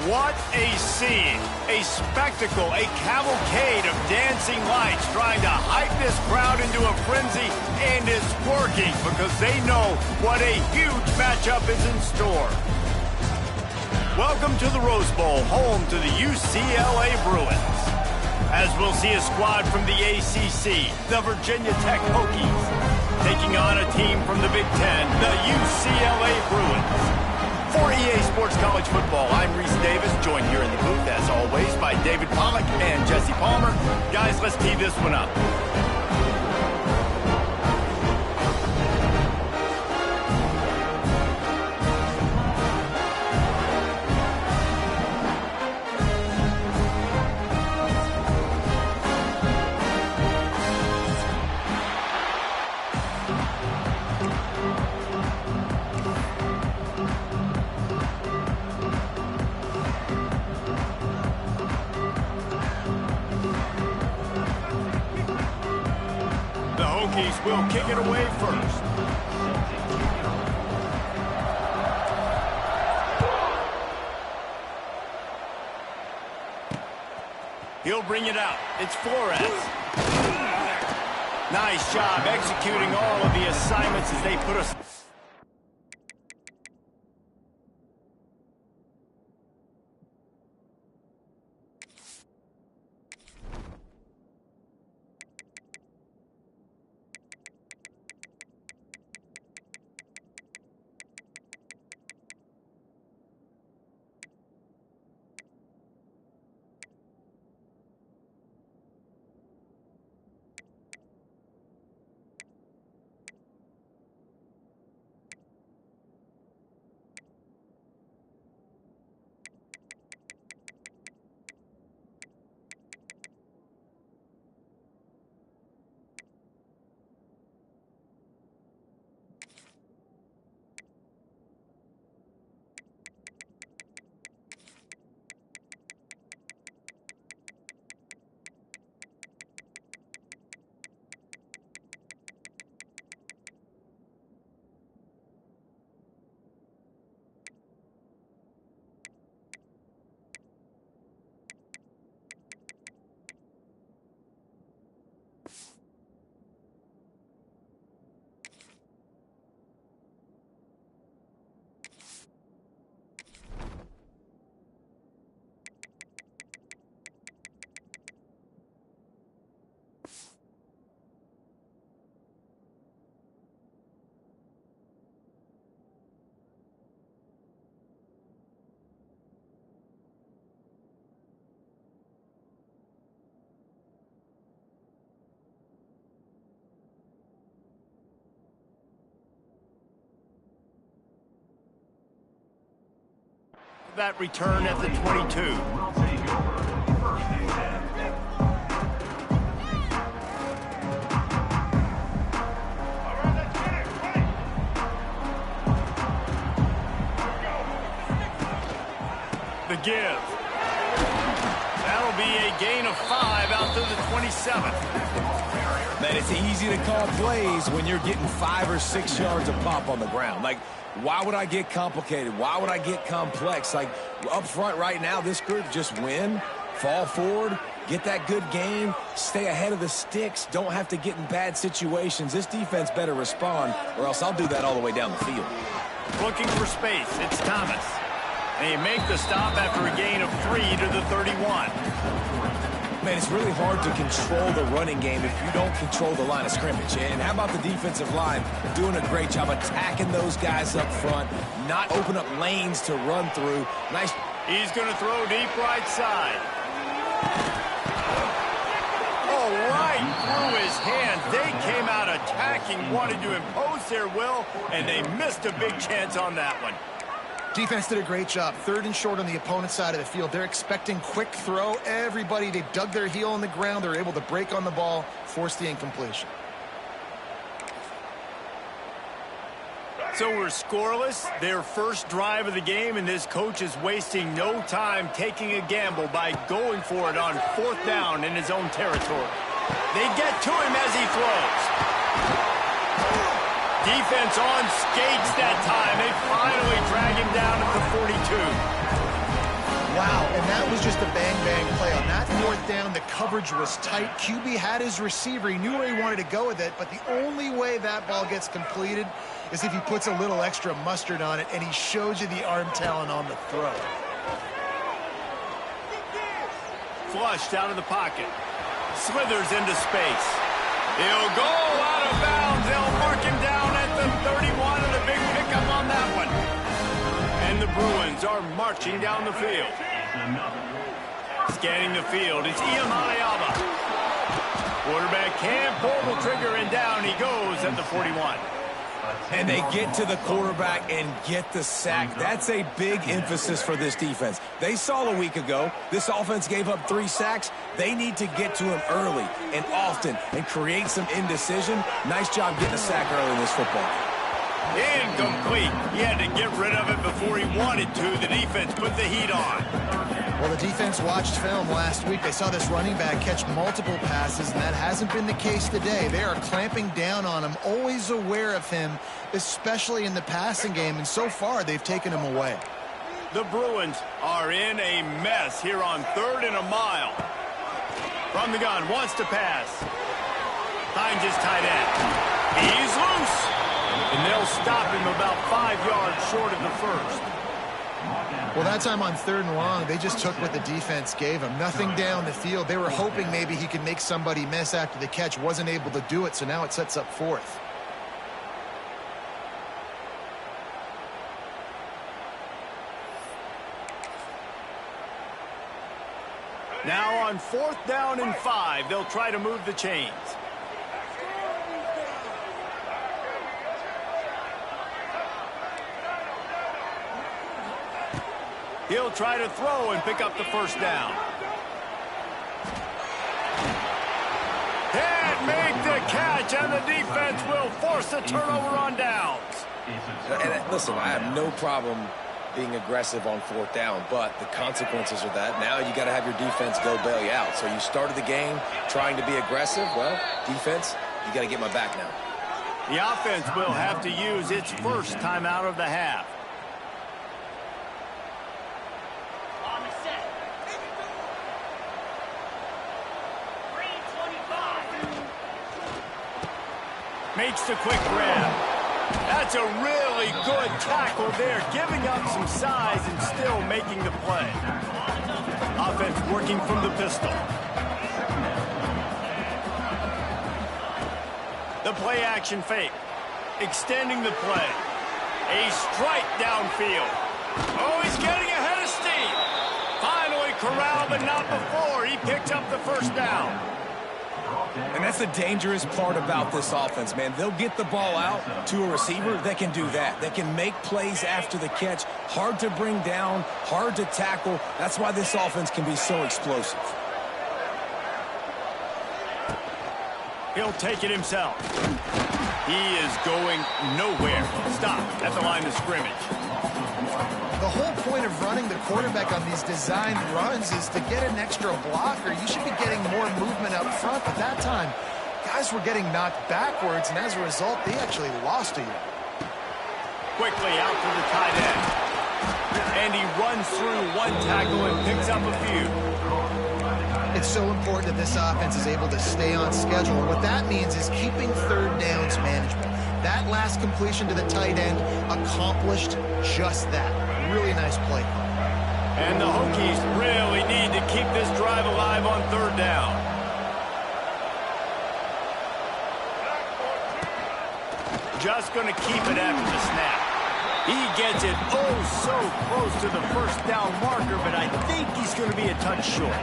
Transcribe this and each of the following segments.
What a scene, a spectacle, a cavalcade of dancing lights trying to hype this crowd into a frenzy, and it's working because they know what a huge matchup is in store. Welcome to the Rose Bowl, home to the UCLA Bruins. As we'll see a squad from the ACC, the Virginia Tech Hokies, taking on a team from the Big Ten, the UCLA Bruins. For EA Sports College Football, I'm Reese Davis, joined here in the booth, as always, by David Pollack and Jesse Palmer. Guys, let's tee this one up. Will kick it away first. He'll bring it out. It's Flores. Nice job executing all of the assignments as they put us. That return at the 22. The give. That'll be a gain of 5 out to the 27. Man, it's easy to call plays when you're getting 5 or 6 yards of pop on the ground. Like, why would I get complicated? Why would I get complex? Like, up front right now, this group just win, fall forward, get that good game, stay ahead of the sticks, don't have to get in bad situations. This defense better respond, or else I'll do that all the way down the field. Looking for space, it's Thomas. And he make the stop after a gain of 3 to the 31. Man, it's really hard to control the running game if you don't control the line of scrimmage. And how about the defensive line doing a great job attacking those guys up front, not open up lanes to run through. Nice. He's going to throw deep right side. Oh, right through his hands. They came out attacking, wanted to impose their will, and they missed a big chance on that one. Defense did a great job. 3rd and short on the opponent's side of the field. They're expecting quick throw. Everybody, they dug their heel on the ground. They're able to break on the ball, force the incompletion. So we're scoreless, their first drive of the game, and this coach is wasting no time taking a gamble by going for it on 4th down in his own territory. They get to him as he throws. Defense on skates that time. They finally drag him down at the 42. Wow, and that was just a bang-bang play. On that fourth down, the coverage was tight. QB had his receiver. He knew where he wanted to go with it, but the only way that ball gets completed is if he puts a little extra mustard on it, and he shows you the arm talent on the throw. Flushed out of the pocket. Slithers into space. He'll go out of bounds. They'll mark him down at the 31, and a big pickup on that one. And the Bruins are marching down the field. Scanning the field, it's Ucla. Quarterback can't pull the trigger, and down he goes at the 41. And they get to the quarterback and get the sack. That's a big emphasis for this defense. They saw a week ago, this offense gave up 3 sacks. They need to get to him early and often and create some indecision. Nice job getting a sack early in this football. Incomplete. He had to get rid of it before he wanted to. The defense put the heat on. Well, the defense watched film last week. They saw this running back catch multiple passes, and that hasn't been the case today. They are clamping down on him, always aware of him, especially in the passing game, and so far they've taken him away. The Bruins are in a mess here on 3rd and a mile. From the gun, wants to pass. Finds his tight end. He's loose. And they'll stop him about 5 yards short of the first. Well, that time on 3rd and long, they just took what the defense gave him. Nothing down the field. They were hoping maybe he could make somebody miss after the catch. Wasn't able to do it, so now it sets up 4th. Now on 4th down and 5, they'll try to move the chains. He'll try to throw and pick up the first down. Can't make the catch, and the defense will force a turnover on downs. And listen, I have no problem being aggressive on 4th down, but the consequences of that, now you got to have your defense go bail you out. So you started the game trying to be aggressive. Well, defense, you got to get my back now. The offense will have to use its first timeout of the half. Makes the quick grab. That's a really good tackle there, giving up some size and still making the play. Offense working from the pistol. The play action fake. Extending the play. A strike downfield. Oh, he's getting ahead of steam. Finally corralled, but not before. He picked up the first down. And that's the dangerous part about this offense, man. They'll get the ball out to a receiver that can do that. They can make plays after the catch. Hard to bring down, hard to tackle. That's why this offense can be so explosive. He'll take it himself. He is going nowhere. Stop at the line of scrimmage. The whole point of running the quarterback on these designed runs is to get an extra blocker. You should be getting more movement up front, but that time, guys were getting knocked backwards, and as a result, they actually lost a yard. Quickly out to the tight end. And he runs through one tackle and picks up a few. It's so important that this offense is able to stay on schedule, and what that means is keeping 3rd downs manageable. That last completion to the tight end accomplished just that. Really nice play call. And the Hokies really need to keep this drive alive on 3rd down. Just going to keep it after the snap. He gets it oh so close to the first down marker, but I think he's going to be a touch short.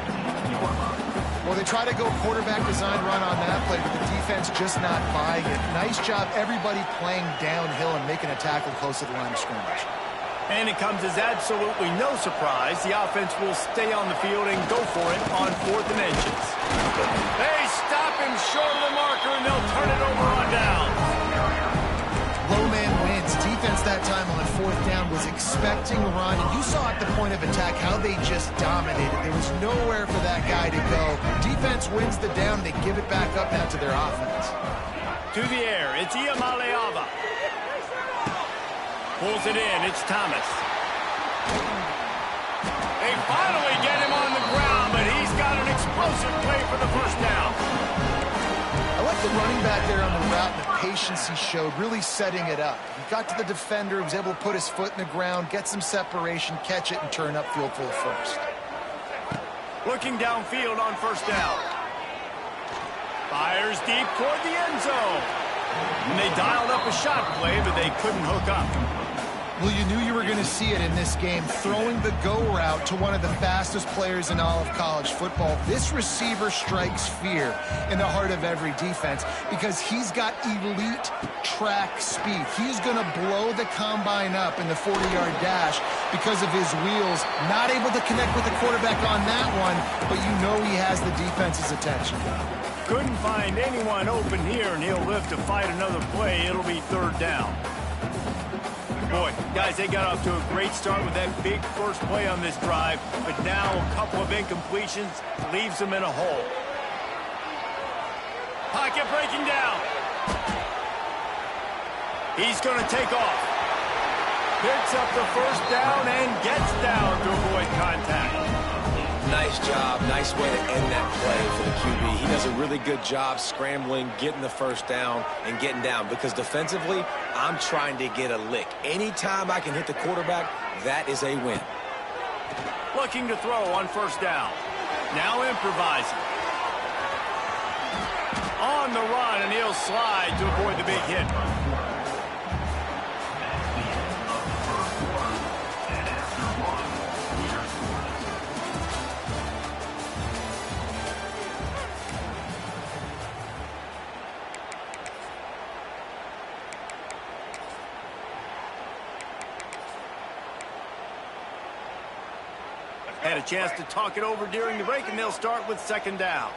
Well, they try to go quarterback design run on that play, but the defense just not buying it. Nice job, everybody playing downhill and making a tackle close to the line of scrimmage. And it comes as absolutely no surprise. The offense will stay on the field and go for it on 4th and inches. They stop him short of the marker, and they'll turn it over on down. Low man wins. Defense that time on 4th down was expecting a run, and you saw at the point of attack how they just dominated. There was nowhere for that guy to go. Defense wins the down, and they give it back up now to their offense. To the air, it's Ucla. Pulls it in, it's Thomas. They finally get him on the ground, but he's got an explosive play for the first down. I like the running back there on the route and the patience he showed, really setting it up. He got to the defender, he was able to put his foot in the ground, get some separation, catch it, and turn upfield for the first. Looking downfield on first down. Fires deep toward the end zone. And they dialed up a shot play, but they couldn't hook up. Well, you knew you were going to see it in this game, throwing the go route to one of the fastest players in all of college football. This receiver strikes fear in the heart of every defense because he's got elite track speed. He's going to blow the combine up in the 40-yard dash because of his wheels. Not able to connect with the quarterback on that one, but you know he has the defense's attention. Couldn't find anyone open here, and he'll live to fight another play. It'll be third down. Boy, guys, they got off to a great start with that big first play on this drive, but now a couple of incompletions leaves them in a hole. Pocket breaking down. He's going to take off. Picks up the first down and gets down to avoid contact. Nice job. Nice way to end that play for the QB. He does a really good job scrambling, getting the first down, and getting down. Because defensively, I'm trying to get a lick. Anytime I can hit the quarterback, that is a win. Looking to throw on first down. Now improvising. On the run, and he'll slide to avoid the big hit. Had a chance to talk it over during the break, and they'll start with second down.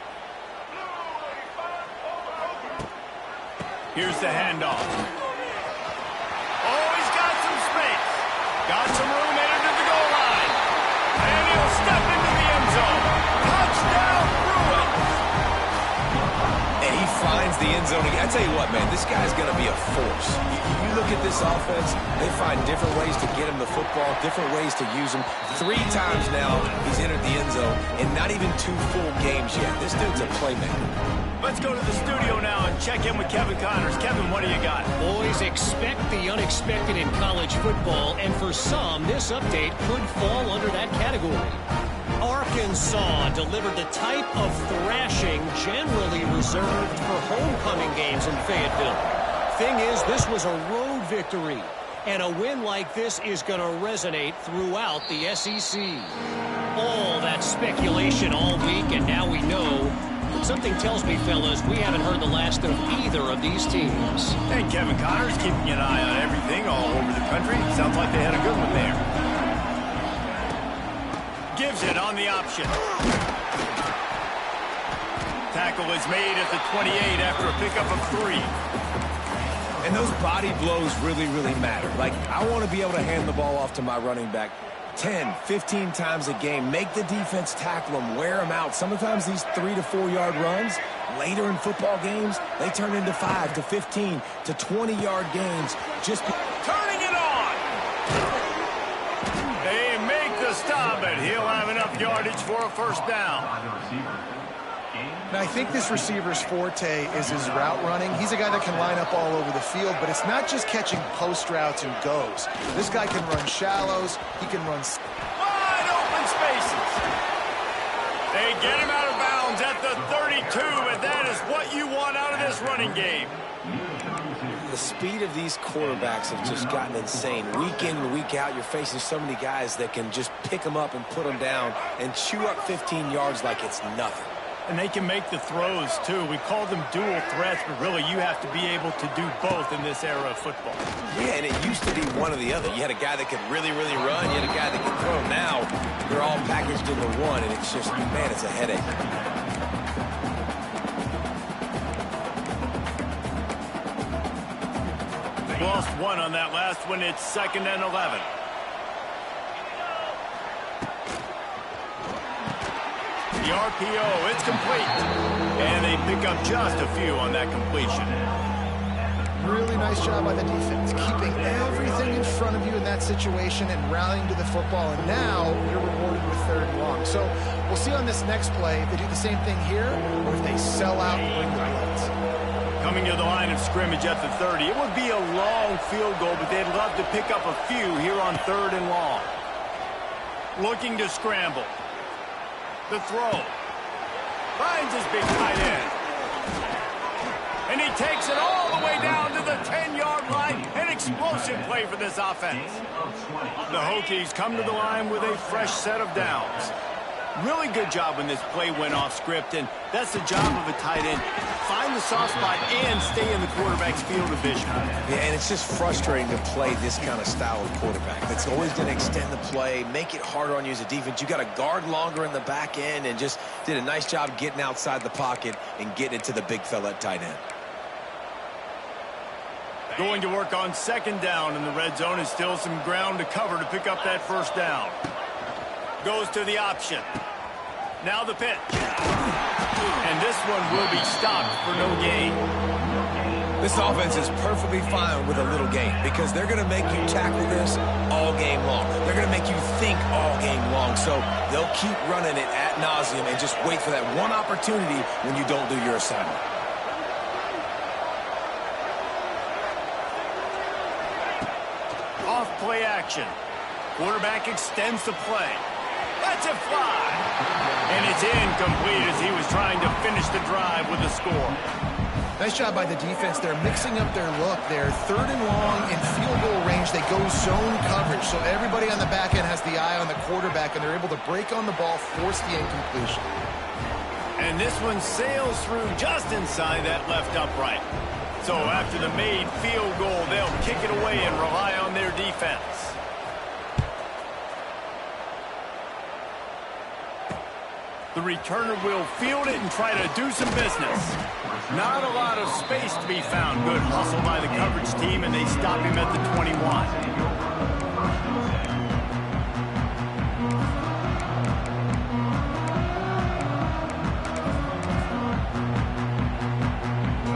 Here's the handoff. Oh, he's got some space. Got some room headed to the goal line. And he'll step into the end zone. Touchdown, Bruins. And he finds the end zone. I tell you what, man, this guy's going to be a force. You look at this offense, they find different ways to get him the football, different ways to use him. 3 times now he's entered the end zone, and not even 2 full games yet. This dude's a playmaker. Let's go to the studio now and check in with Kevin Connors. Kevin, what do you got? Boys, expect the unexpected in college football, and for some, this update could fall under that category. Arkansas delivered the type of thrashing generally reserved for homecoming games in Fayetteville. Thing is, this was a road victory, and a win like this is going to resonate throughout the SEC. All that speculation all week, and now we know. But something tells me, fellas, we haven't heard the last of either of these teams. And Kevin Connors keeping an eye on everything all over the country. Sounds like they had a good one there. Gives it on the option. Tackle is made at the 28 after a pickup of 3. And those body blows really, really matter. Like, I want to be able to hand the ball off to my running back 10, 15 times a game. Make the defense tackle them, wear them out. Sometimes these 3 to 4 yard runs, later in football games, they turn into 5 to 15 to 20-yard gains. Turning it on! They make the stop, and he'll have enough yardage for a first down. Now, I think this receiver's forte is his route running. He's a guy that can line up all over the field, but it's not just catching post routes and goes. This guy can run shallows. He can run wide open spaces. They get him out of bounds at the 32, and that is what you want out of this running game. The speed of these quarterbacks have just gotten insane. Week in and week out, you're facing so many guys that can just pick them up and put them down and chew up 15 yards like it's nothing. And they can make the throws, too. We call them dual threats, but really you have to be able to do both in this era of football. Yeah, and it used to be one or the other. You had a guy that could really, really run. You had a guy that could throw. Now they're all packaged into one, and it's just, man, it's a headache. Lost one on that last one. It's 2nd and 11. The RPO, it's complete. And they pick up just a few on that completion. Really nice job by the defense, keeping everything in front of you in that situation and rallying to the football. And now you're rewarded with 3rd and long. So we'll see on this next play if they do the same thing here or if they sell out and bring the blitz. Coming to the line of scrimmage at the 30. It would be a long field goal, but they'd love to pick up a few here on 3rd and long. Looking to scramble. The throw. Finds his big tight end. And he takes it all the way down to the 10-yard line. An explosive play for this offense. The Hokies come to the line with a fresh set of downs. Really good job when this play went off script, and that's the job of a tight end. Find the soft spot and stay in the quarterback's field of vision. Yeah, and it's just frustrating to play this kind of style of quarterback. That's always going to extend the play, make it harder on you as a defense. You got to guard longer in the back end, and just did a nice job getting outside the pocket and getting it to the big fella at tight end. Going to work on 2nd down in the red zone. Is still some ground to cover to pick up that 1st down. Goes to the option. Now the pitch. And this one will be stopped for no gain. This offense is perfectly fine with a little gain because they're going to make you tackle this all game long. They're going to make you think all game long. So they'll keep running it ad nauseum and just wait for that one opportunity when you don't do your assignment. Off play action. Quarterback extends the play. Lets it fly. And it's incomplete as he was trying to finish the drive with a score. Nice job by the defense. They're mixing up their look. They're 3rd and long in field goal range. They go zone coverage. So everybody on the back end has the eye on the quarterback, and they're able to break on the ball, force the incompletion. And this one sails through just inside that left upright. So after the made field goal, they'll kick it away and rely on their defense. The returner will field it and try to do some business. Not a lot of space to be found. Good hustle by the coverage team, and they stop him at the 21.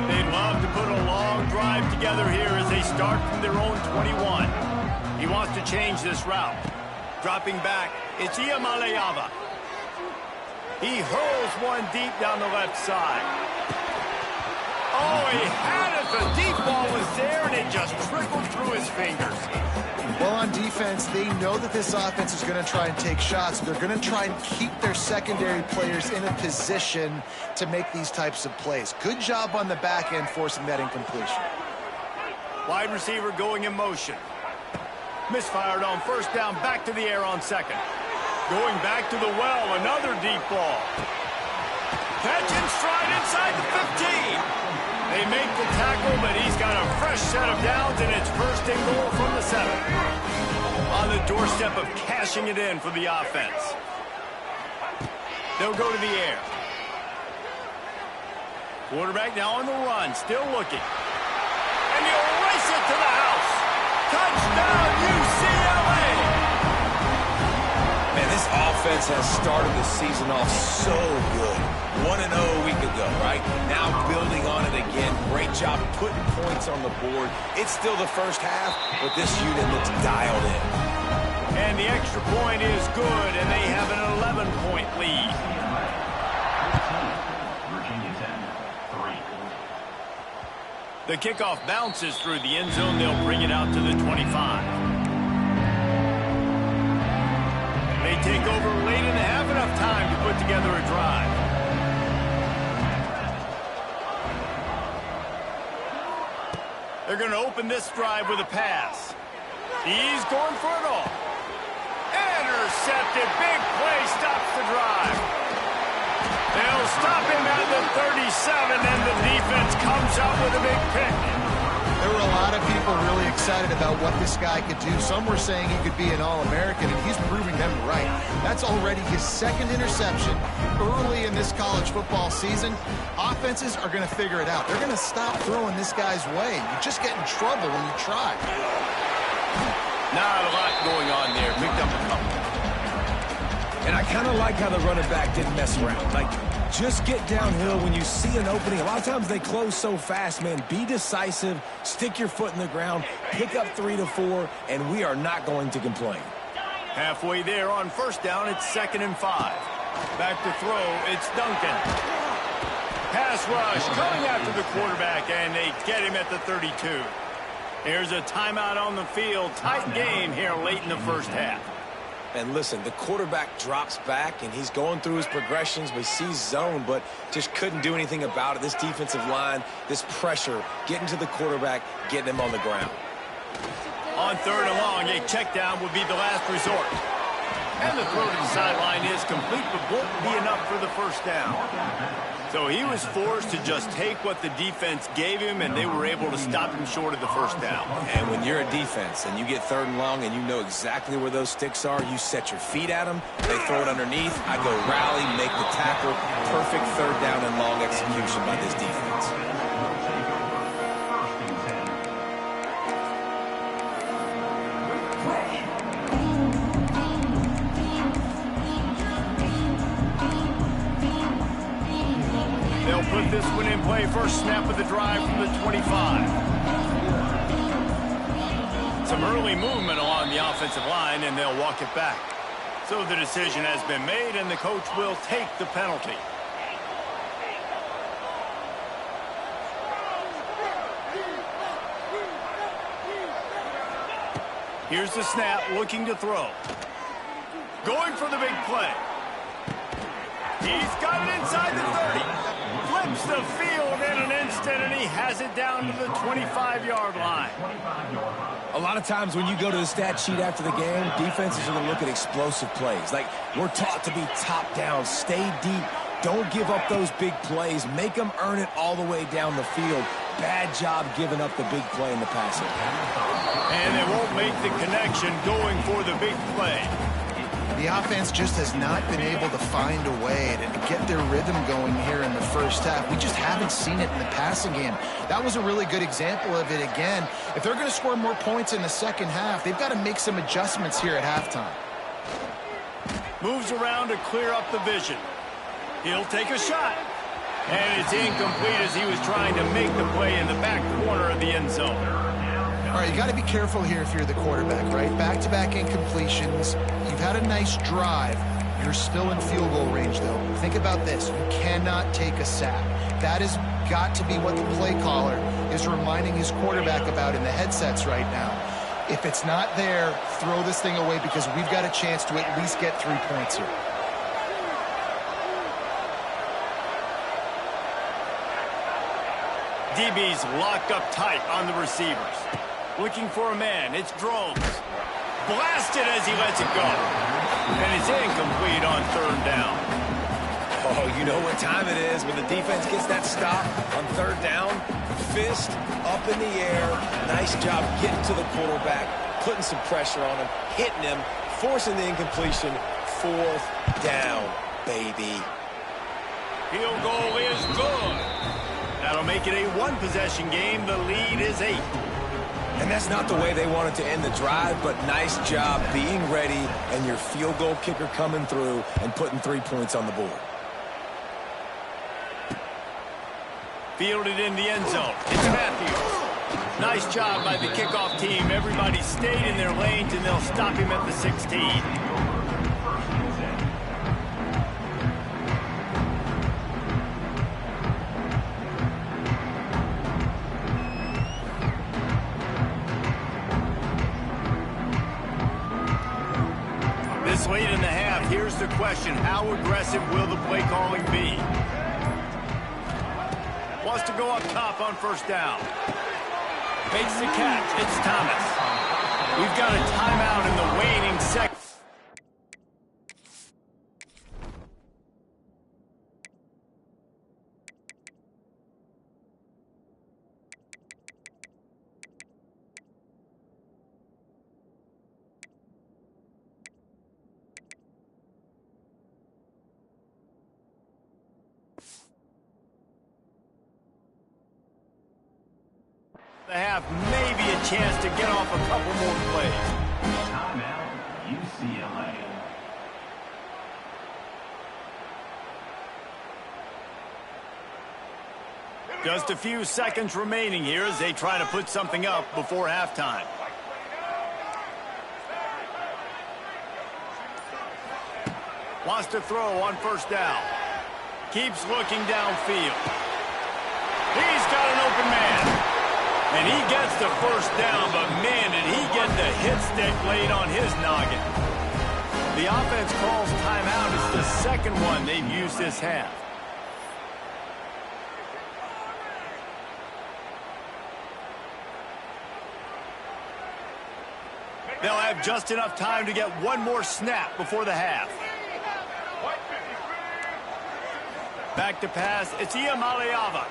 They'd love to put a long drive together here as they start from their own 21. He wants to change this route. Dropping back, it's Iamaleava. He hurls one deep down the left side. Oh, he had it. The deep ball was there, and it just trickled through his fingers. Well, on defense, they know that this offense is going to try and take shots. They're going to try and keep their secondary players in a position to make these types of plays. Good job on the back end forcing that incompletion. Wide receiver going in motion. Misfired on 1st down, back to the air on 2nd. Going back to the well, another deep ball. Catch in stride inside the 15. They make the tackle, but he's got a fresh set of downs, and it's 1st and goal from the 7. On the doorstep of cashing it in for the offense. They'll go to the air. Quarterback now on the run, still looking. And he'll race it to the house. Touchdown, UCLA! Man, this offense has started the season off so good. 1-0 a week ago, right? Now building on it again. Great job putting points on the board. It's still the 1st half, but this unit looks dialed in. And the extra point is good, and they have an 11-point lead. The kickoff bounces through the end zone. They'll bring it out to the 25. They take over late and have enough time to put together a drive. They're going to open this drive with a pass. He's going for it all. Intercepted. Big play stops the drive. They'll stop him at the 37, and the defense comes up with a big pick. There were a lot of people really excited about what this guy could do. Some were saying he could be an All-American, and he's proving them right. That's already his 2nd interception early in this college football season. Offenses are going to figure it out. They're going to stop throwing this guy's way. You just get in trouble when you try. Not a lot going on there. Picked up a couple. And I kind of like how the running back didn't mess around. Like, Just get downhill when you see an opening. A lot of times they close so fast, man. Be decisive, stick your foot in the ground, pick up 3 to 4, and we are not going to complain. Halfway there on first down, it's 2nd and 5. Back to throw, it's Duncan. Pass rush coming after the quarterback, and they get him at the 32. Here's a timeout on the field. Tight game here late in the first half. And listen, the quarterback drops back, and he's going through his progressions. We see zone, but just couldn't do anything about it. This defensive line, this pressure, getting to the quarterback, getting him on the ground. On 3rd and long, a check down would be the last resort. And the throw to the sideline is complete, but won't be enough for the first down. So he was forced to just take what the defense gave him, and they were able to stop him short of the first down. And when you're a defense and you get 3rd and long and you know exactly where those sticks are, you set your feet at them, they throw it underneath, I go rally, make the tackle. Perfect 3rd down and long execution by this defense. Put this one in play. First snap of the drive from the 25. Some early movement along the offensive line, and they'll walk it back. So the decision has been made, and the coach will take the penalty. Here's the snap, looking to throw. Going for the big play. He's got it inside the 30. Flips the field in an instant, and he has it down to the 25-yard line. A lot of times when you go to the stat sheet after the game, defenses are going to look at explosive plays. Like, we're taught to be top down, stay deep, don't give up those big plays, make them earn it all the way down the field. Bad job giving up the big play in the passing. And they won't make the connection going for the big play. The offense just has not been able to find a way to get their rhythm going here in the first half. We just haven't seen it in the passing game. That was a really good example of it again. If they're going to score more points in the second half, they've got to make some adjustments here at halftime. Moves around to clear up the vision. He'll take a shot. And it's incomplete as he was trying to make the play in the back corner of the end zone. All right, you got to be careful here if you're the quarterback, right? Back-to-back incompletions. You've had a nice drive. You're still in field goal range, though. Think about this. You cannot take a sack. That has got to be what the play caller is reminding his quarterback about in the headsets right now. If it's not there, throw this thing away because we've got a chance to at least get 3 points here. DB's locked up tight on the receivers. Looking for a man. It's Drones. Blasted as he lets it go. And it's incomplete on 3rd down. Oh, you know what time it is when the defense gets that stop on 3rd down. Fist up in the air. Nice job getting to the quarterback, putting some pressure on him, hitting him, forcing the incompletion. 4th down, baby. Field goal is good. That'll make it a one-possession game. The lead is 8. And that's not the way they wanted to end the drive, but nice job being ready and your field goal kicker coming through and putting 3 points on the board. Fielded in the end zone. It's Matthews. Nice job by the kickoff team. Everybody stayed in their lanes, and they'll stop him at the 16. Late in the half, here's the question. How aggressive will the play calling be? Wants to go up top on 1st down. Makes the catch. It's Thomas. We've got a timeout in the waning second. The half, maybe a chance to get off a couple more plays. Timeout, UCLA. Just a few seconds remaining here as they try to put something up before halftime. Wants to throw on first down. Keeps looking downfield. He's got an open man. And he gets the first down, but man, did he get the hit stick laid on his noggin. The offense calls timeout. It's the second one they've used this half. They'll have just enough time to get one more snap before the half. Back to pass. It's Ucla.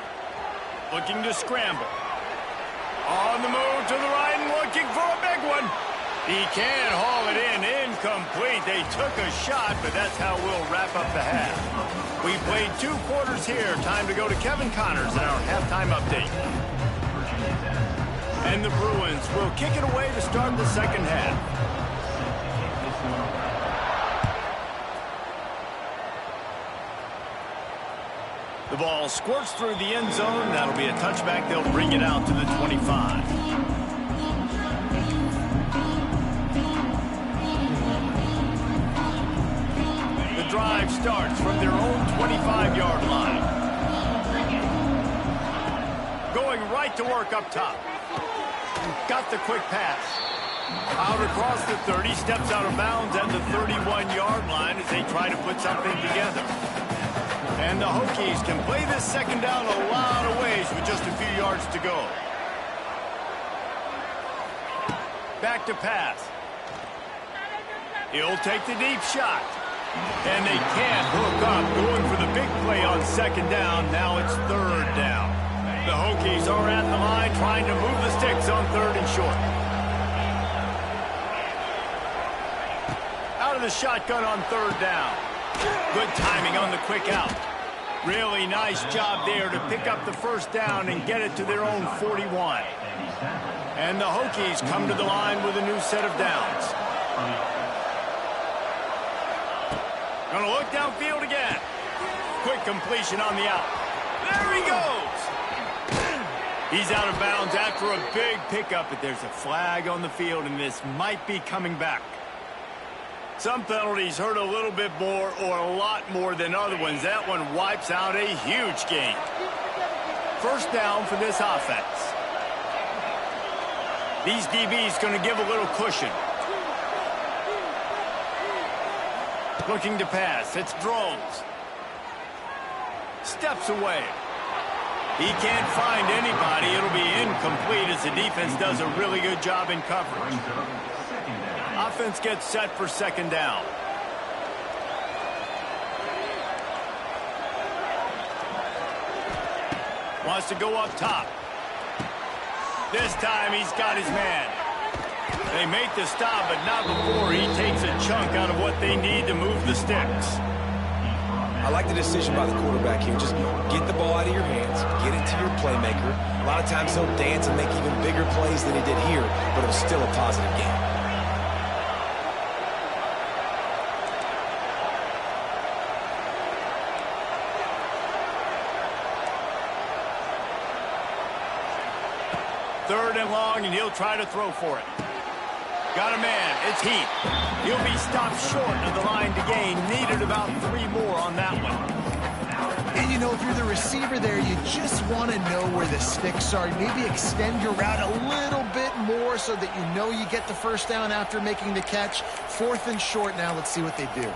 Looking to scramble. On the move to the right and looking for a big one. He can't haul it in. Incomplete. They took a shot, but that's how we'll wrap up the half. We played 2 quarters here. Time to go to Kevin Connors in our halftime update. And the Bruins will kick it away to start the second half. The ball squirts through the end zone. That'll be a touchback. They'll bring it out to the 25. The drive starts from their own 25-yard line. Going right to work up top. Got the quick pass. Out across the 30, steps out of bounds at the 31-yard line as they try to put something together. And the Hokies can play this second down a lot of ways with just a few yards to go. Back to pass. He'll take the deep shot. And they can't hook up. Going for the big play on second down. Now it's third down. The Hokies are at the line trying to move the sticks on third and short. Out of the shotgun on third down. Good timing on the quick out. Really nice job there to pick up the first down and get it to their own 41. And the Hokies come to the line with a new set of downs. Gonna look downfield again. Quick completion on the out. There he goes. He's out of bounds after a big pickup, but there's a flag on the field, and this might be coming back. Some penalties hurt a little bit more or a lot more than other ones. That one wipes out a huge gain. First down for this offense. These DBs going to give a little cushion. Looking to pass. It's Drones. Steps away. He can't find anybody. It'll be incomplete as the defense does a really good job in coverage. Offense gets set for second down. Wants to go up top. This time he's got his man. They make the stop, but not before he takes a chunk out of what they need to move the sticks. I like the decision by the quarterback here. Just get the ball out of your hands, get it to your playmaker. A lot of times he'll dance and make even bigger plays than he did here, but it was still a positive game. Third and long, and he'll try to throw for it. Got a man. It's Heat. He'll be stopped short of the line to gain. Needed about 3 more on that one. And, you know, if you're the receiver there, you just want to know where the sticks are. Maybe extend your route a little bit more so that you know you get the first down after making the catch. Fourth and short now. Let's see what they do.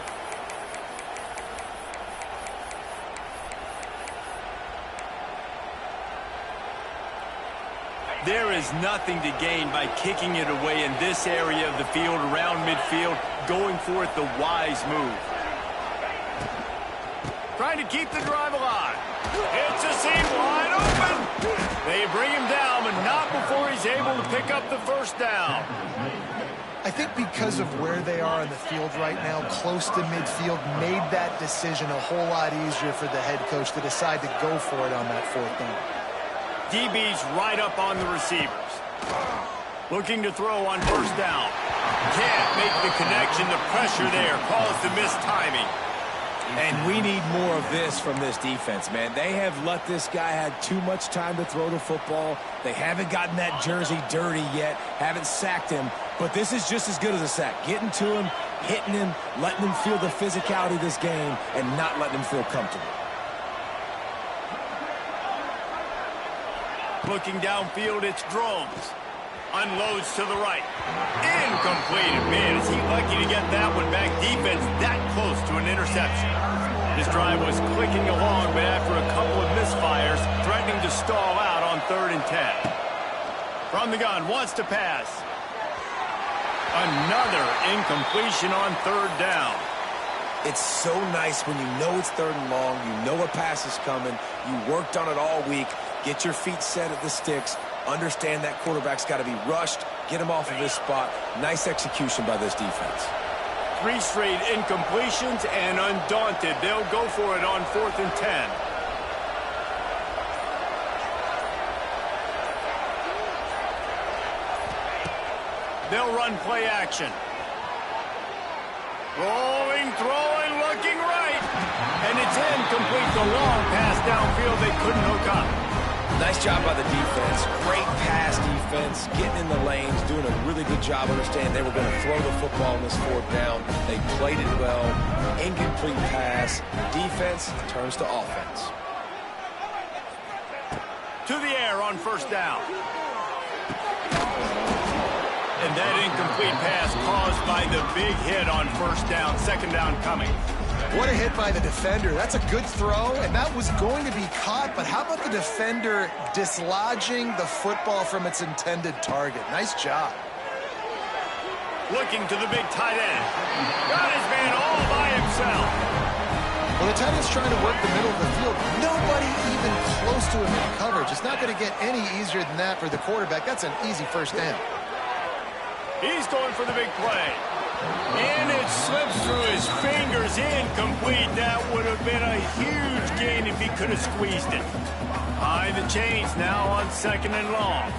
There is nothing to gain by kicking it away in this area of the field, around midfield, going for it the wise move. Trying to keep the drive alive. It's a seam wide open. They bring him down, but not before he's able to pick up the first down. I think because of where they are on the field right now, close to midfield, made that decision a whole lot easier for the head coach to decide to go for it on that fourth down. DB's right up on the receivers. Looking to throw on first down. Can't make the connection. The pressure there caused the missed timing. And we need more of this from this defense, man. They have let this guy have too much time to throw the football. They haven't gotten that jersey dirty yet, haven't sacked him. But this is just as good as a sack. Getting to him, hitting him, letting him feel the physicality of this game, and not letting him feel comfortable. Looking downfield, it's Drones. Unloads to the right. Incomplete. Man, is he lucky to get that one back. Defense that close to an interception. This drive was clicking along, but after a couple of misfires, threatening to stall out on 3rd and 10. From the gun, wants to pass. Another incompletion on 3rd down. It's so nice when you know it's 3rd and long, you know a pass is coming, you worked on it all week, get your feet set at the sticks, understand that quarterback's got to be rushed, get him off of his spot. Nice execution by this defense. 3 straight incompletions, and undaunted, they'll go for it on 4th and 10. They'll run play action. Rolling, throwing, looking right. And it's incomplete. The long pass downfield they couldn't hook up. Nice job by the defense. Great pass defense, getting in the lanes, doing a really good job understanding they were going to throw the football on this 4th down. They played it well. Incomplete pass. Defense turns to offense. To the air on 1st down. And that incomplete pass caused by the big hit on 1st down. 2nd down coming. What a hit by the defender. That's a good throw, and that was going to be caught, but how about the defender dislodging the football from its intended target? Nice job. Looking to the big tight end. Got his man all by himself. Well, the tight end's trying to work the middle of the field. Nobody even close to him in coverage. It's not going to get any easier than that for the quarterback. That's an easy 1st down. He's going for the big play. And it slips through his fingers. Incomplete. That would have been a huge gain if he could have squeezed it. High the chains now on 2nd and long.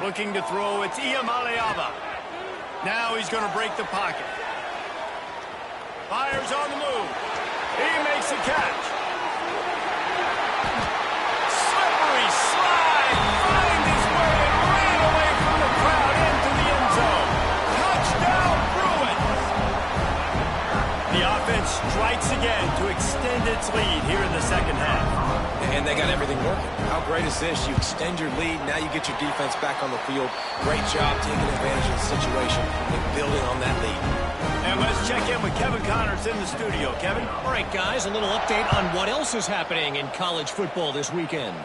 Looking to throw. It's Iamaleava. Now he's going to break the pocket. Fires on the move. He makes a catch. Slippery slide. Finds his way and ran away from the crowd into the end zone. Touchdown, Bruins. The offense strikes again to extend its lead here in the 2nd half. And they got everything working. How great is this? You extend your lead. Now you get your defense back on the field. Great job taking advantage of the situation and building on that lead. And let's check in with Kevin Connors in the studio. Kevin? All right, guys, a little update on what else is happening in college football this weekend.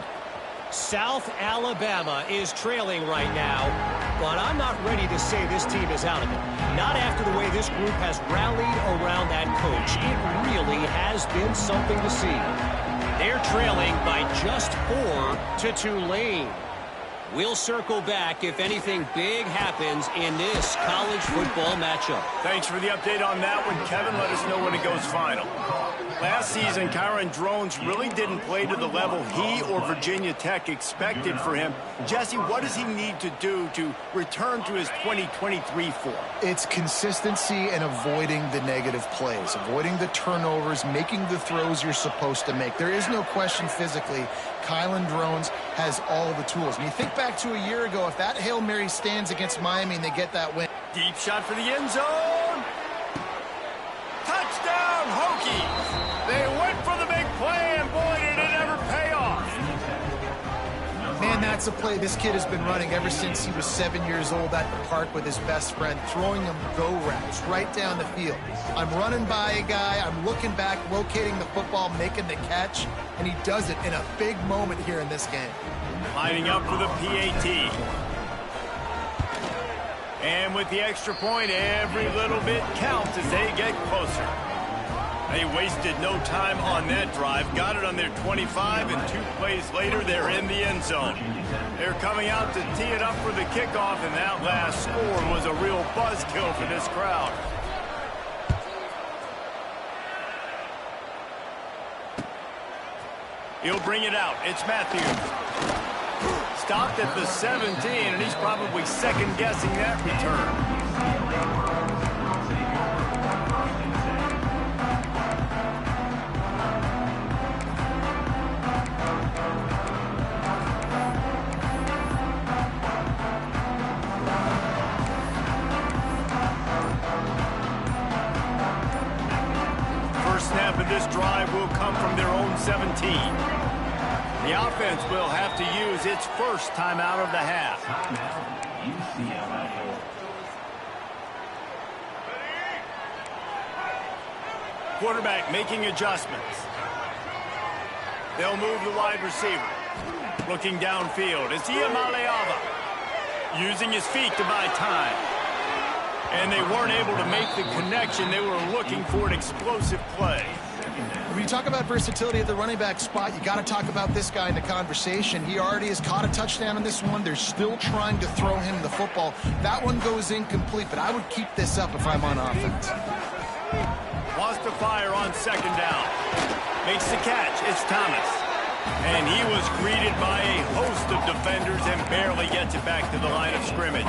South Alabama is trailing right now, but I'm not ready to say this team is out of it. Not after the way this group has rallied around that coach. It really has been something to see. They're trailing by just 4 to Tulane. We'll circle back if anything big happens in this college football matchup. Thanks for the update on that one, Kevin. Let us know when it goes final. Last season, Kyron Drones really didn't play to the level he or Virginia Tech expected for him. Jesse, what does he need to do to return to his 2023 form? It's consistency and avoiding the negative plays, avoiding the turnovers, making the throws you're supposed to make. There is no question physically, Kyron Drones has all the tools. And you think back to a year ago, if that Hail Mary stands against Miami and they get that win. Deep shot for the end zone. Touchdown, Hokies. They went for the big play, and boy, did it ever pay off. Man, that's a play this kid has been running ever since he was 7 years old at the park with his best friend, throwing him go routes right down the field. I'm running by a guy, I'm looking back, locating the football, making the catch, and he does it in a big moment here in this game. Lining up for the PAT. And with the extra point, every little bit counts as they get closer. They wasted no time on that drive. Got it on their 25, and 2 plays later, they're in the end zone. They're coming out to tee it up for the kickoff, and that last score was a real buzzkill for this crowd. He'll bring it out. It's Matthews. Stopped at the 17, and he's probably second-guessing that return. The offense will have to use its first timeout of the half. Quarterback making adjustments. They'll move the wide receiver. Looking downfield. It's Ucla using his feet to buy time. And they weren't able to make the connection. They were looking for an explosive play. When you talk about versatility at the running back spot, you got to talk about this guy in the conversation. He already has caught a touchdown in this one. They're still trying to throw him the football. That one goes incomplete, but I would keep this up if I'm on offense. Wants to fire on second down. Makes the catch. It's Thomas. And he was greeted by a host of defenders and barely gets it back to the line of scrimmage.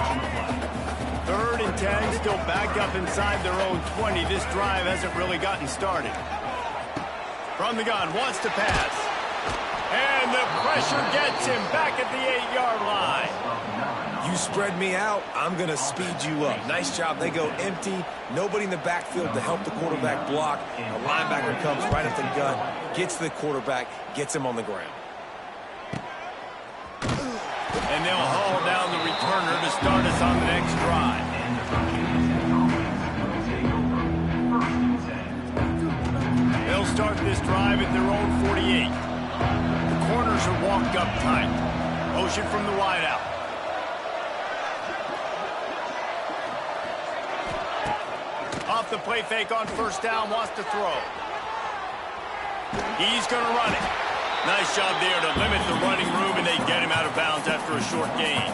3rd and 10, still backed up inside their own 20. This drive hasn't really gotten started. From the gun, wants to pass. And the pressure gets him back at the 8-yard line. You spread me out, I'm going to speed you up. Nice job. They go empty. Nobody in the backfield to help the quarterback block. A linebacker comes right at the gun, gets the quarterback, gets him on the ground. And they'll haul down the returner to start us on the next drive. They'll start this drive at their own 48. The corners are walked up tight. Motion from the wideout. Off the play fake on first down, wants to throw. He's going to run it. Nice job there to limit the running room, and they get him out of bounds after a short gain.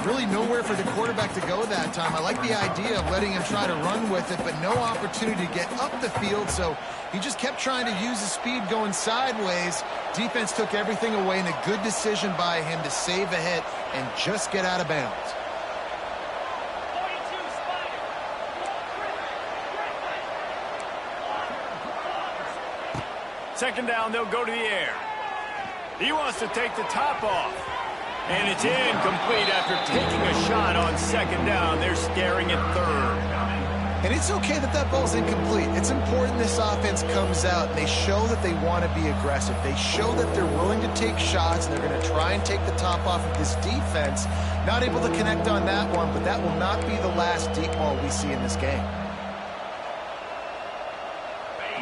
Really nowhere for the quarterback to go that time. I like the idea of letting him try to run with it, but no opportunity to get up the field, so he just kept trying to use his speed going sideways. Defense took everything away, and a good decision by him to save a hit and just get out of bounds. Second down, they'll go to the air. He wants to take the top off. And it's incomplete after taking a shot on second down. They're staring at 3rd. And it's okay that that ball's incomplete. It's important this offense comes out and they show that they want to be aggressive. They show that they're willing to take shots and they're going to try and take the top off of this defense. Not able to connect on that one, but that will not be the last deep ball we see in this game.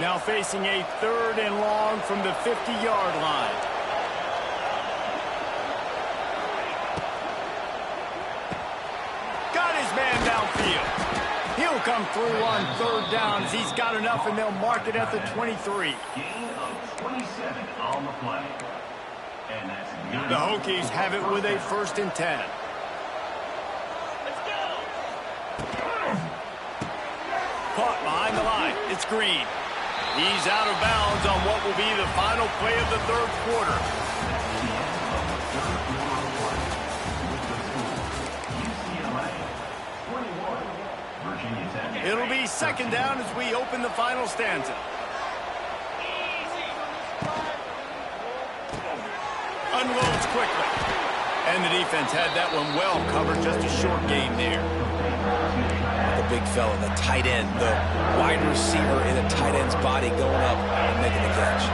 Now facing a 3rd and long from the 50-yard line. Got his man downfield. He'll come through on 3rd down as he's got enough, and they'll mark it at the 23. The Hokies have it with a 1st and 10. Caught behind the line. It's Green. He's out of bounds on what will be the final play of the 3rd quarter. It'll be second down as we open the final stanza. Unloads quickly. And the defense had that one well covered, just a short gain there. The big fella, the tight end, the wide receiver in a tight end's body going up and making the catch.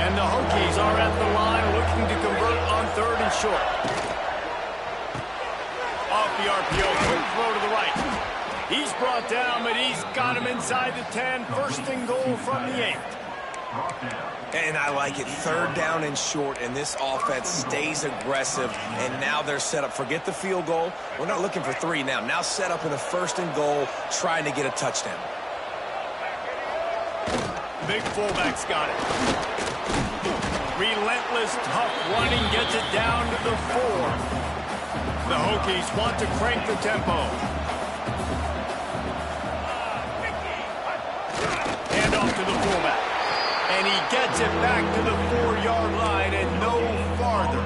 And the Hokies are at the line looking to convert on 3rd and short. Off the RPO, quick throw to the right. He's brought down, but he's got him inside the 10. 1st and goal from the 8. And I like it. 3rd down and short, and this offense stays aggressive. And now they're set up. Forget the field goal. We're not looking for 3 now. Now set up in a 1st and goal, trying to get a touchdown. Big fullback's got it. Relentless, tough running gets it down to the 4. The Hokies want to crank the tempo. Hand off to the fullback. And he gets it back to the 4-yard line and no farther.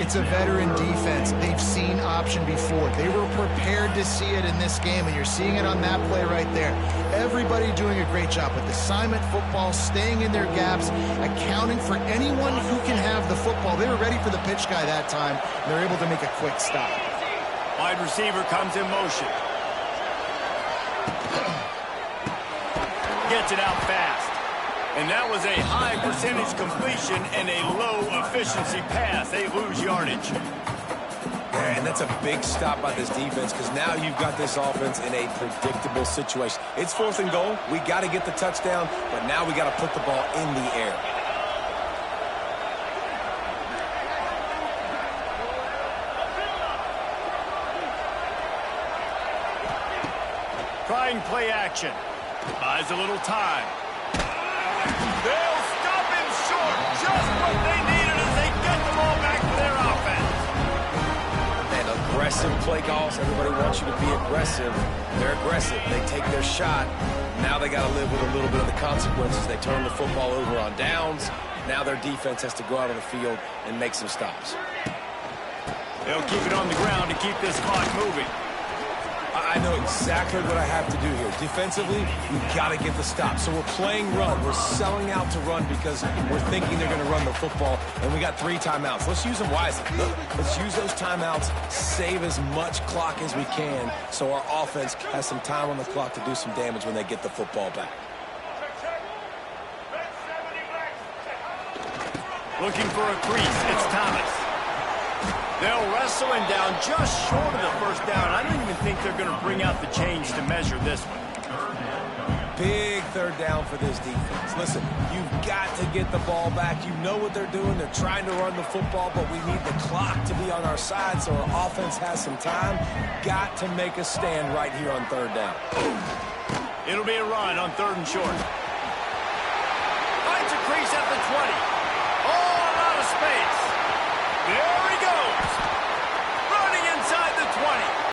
It's a veteran defense. They've seen option before. They were prepared to see it in this game, and you're seeing it on that play right there. Everybody doing a great job with assignment football, staying in their gaps, accounting for anyone who can have the football. They were ready for the pitch guy that time, and they're able to make a quick stop. Wide receiver comes in motion. Gets it out fast. And that was a high percentage completion and a low efficiency pass. They lose yardage. Yeah, and that's a big stop by this defense because now you've got this offense in a predictable situation. It's 4th and goal. We got to get the touchdown, but now we got to put the ball in the air. Trying play action. Buys a little time. They'll stop him short. Just what they needed as they get the ball back to their offense. And aggressive play calls. Everybody wants you to be aggressive. They're aggressive. They take their shot. Now they got to live with a little bit of the consequences. They turn the football over on downs. Now their defense has to go out on the field and make some stops. They'll keep it on the ground to keep this clock moving. I know exactly what I have to do here. Defensively, we've got to get the stop. So we're playing run. We're selling out to run because we're thinking they're going to run the football, and we got 3 timeouts. Let's use them wisely. Let's use those timeouts, save as much clock as we can so our offense has some time on the clock to do some damage when they get the football back. Looking for a crease. It's Thomas. They'll wrestle him down just short of the first down. I don't even think they're going to bring out the change to measure this one. Big 3rd down for this defense. Listen, you've got to get the ball back. You know what they're doing. They're trying to run the football, but we need the clock to be on our side so our offense has some time. Got to make a stand right here on 3rd down. It'll be a run on 3rd and short. Finds a crease at the 20.